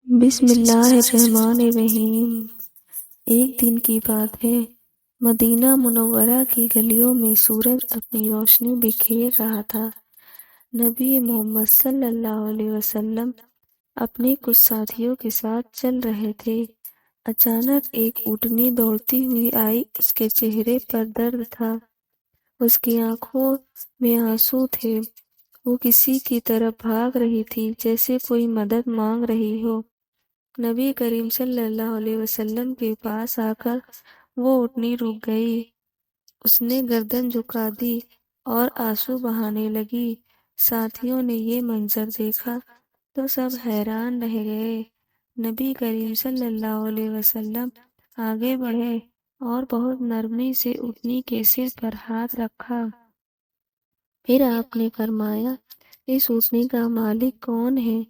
بسم اللہ الرحمن الرحیم۔ ایک دن کی بات ہے، مدینہ منورہ کی گلیوں میں سورج اپنی روشنی بکھیر رہا تھا۔ نبی محمد صلی اللہ علیہ وسلم اپنے کچھ ساتھیوں کے ساتھ چل رہے تھے۔ اچانک ایک اونٹنی دوڑتی ہوئی آئی، اس کے چہرے پر درد تھا، اس کی آنکھوں میں آنسو تھے، وہ کسی کی طرف بھاگ رہی تھی جیسے کوئی مدد مانگ رہی ہو۔ نبی کریم صلی اللہ علیہ وسلم کے پاس آ کر وہ اونٹنی رک گئی، اس نے گردن جھکا دی اور آنسو بہانے لگی۔ ساتھیوں نے یہ منظر دیکھا تو سب حیران رہ گئے۔ نبی کریم صلی اللہ علیہ وسلم آگے بڑھے اور بہت نرمی سے اونٹنی کے سر پر ہاتھ رکھا۔ پھر آپ نے فرمایا، اس اونٹنی کا مالک کون ہے؟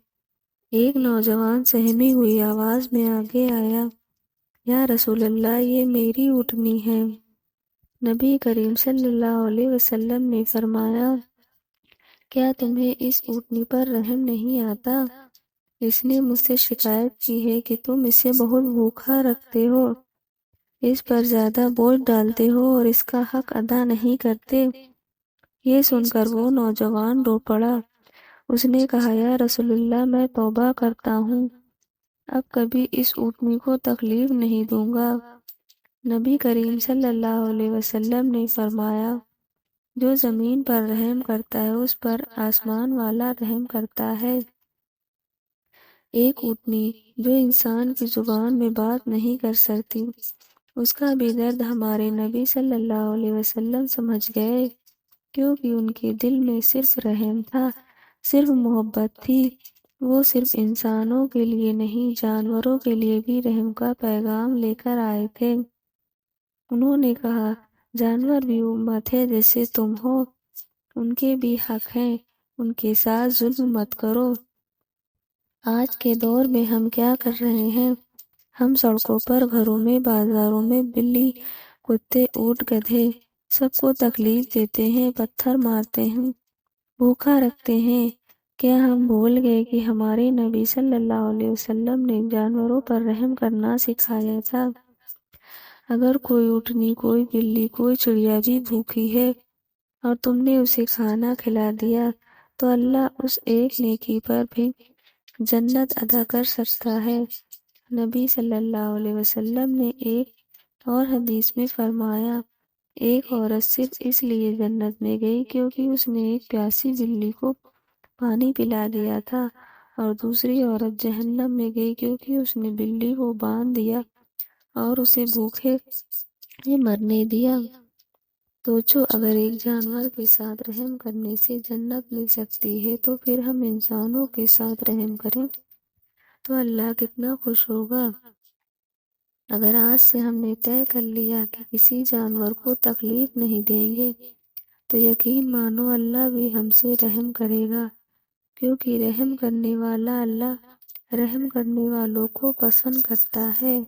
ایک نوجوان سہمی ہوئی آواز میں آگے آیا، یا رسول اللہ، یہ میری اونٹنی ہے۔ نبی کریم صلی اللہ علیہ وسلم نے فرمایا، کیا تمہیں اس اونٹنی پر رحم نہیں آتا؟ اس نے مجھ سے شکایت کی ہے کہ تم اسے بہت بھوکا رکھتے ہو، اس پر زیادہ بوجھ ڈالتے ہو اور اس کا حق ادا نہیں کرتے۔ یہ سن کر وہ نوجوان رو پڑا، اس نے کہا، یا رسول اللہ، میں توبہ کرتا ہوں، اب کبھی اس اونٹنی کو تکلیف نہیں دوں گا۔ نبی کریم صلی اللہ علیہ وسلم نے فرمایا، جو زمین پر رحم کرتا ہے اس پر آسمان والا رحم کرتا ہے۔ ایک اونٹنی جو انسان کی زبان میں بات نہیں کر سکتی، اس کا بھی درد ہمارے نبی صلی اللہ علیہ وسلم سمجھ گئے، کیونکہ ان کے دل میں صرف رحم تھا، صرف محبت تھی۔ وہ صرف انسانوں کے لیے نہیں، جانوروں کے لیے بھی رحم کا پیغام لے کر آئے تھے۔ انہوں نے کہا، جانور بھی امت ہے جیسے تم ہو، ان کے بھی حق ہیں، ان کے ساتھ ظلم مت کرو۔ آج کے دور میں ہم کیا کر رہے ہیں؟ ہم سڑکوں پر، گھروں میں، بازاروں میں بلی، کتے، اونٹ، گدھے سب کو تکلیف دیتے ہیں، پتھر مارتے ہیں، بھوکا رکھتے ہیں۔ کیا ہم بھول گئے کہ ہمارے نبی صلی اللہ علیہ وسلم نے جانوروں پر رحم کرنا سکھایا تھا؟ اگر کوئی اونٹنی، کوئی بلی، کوئی چڑیا بھی بھوکی ہے اور تم نے اسے کھانا کھلا دیا تو اللہ اس ایک نیکی پر بھی جنت ادا کر سکتا ہے۔ نبی صلی اللہ علیہ وسلم نے ایک اور حدیث میں فرمایا، ایک عورت صرف اس لیے جنت میں گئی کیونکہ اس نے ایک پیاسی بلی کو پانی پلا دیا تھا، اور دوسری عورت جہنم میں گئی کیونکہ اس نے بلی کو باندھ دیا اور اسے بھوکے مرنے دیا۔ تو اگر ایک جانور کے ساتھ رحم کرنے سے جنت مل سکتی ہے تو پھر ہم انسانوں کے ساتھ رحم کریں تو اللہ کتنا خوش ہوگا۔ اگر آج سے ہم نے طے کر لیا کہ کسی جانور کو تکلیف نہیں دیں گے تو یقین مانو اللہ بھی ہم سے رحم کرے گا، کیونکہ رحم کرنے والا اللہ رحم کرنے والوں کو پسند کرتا ہے۔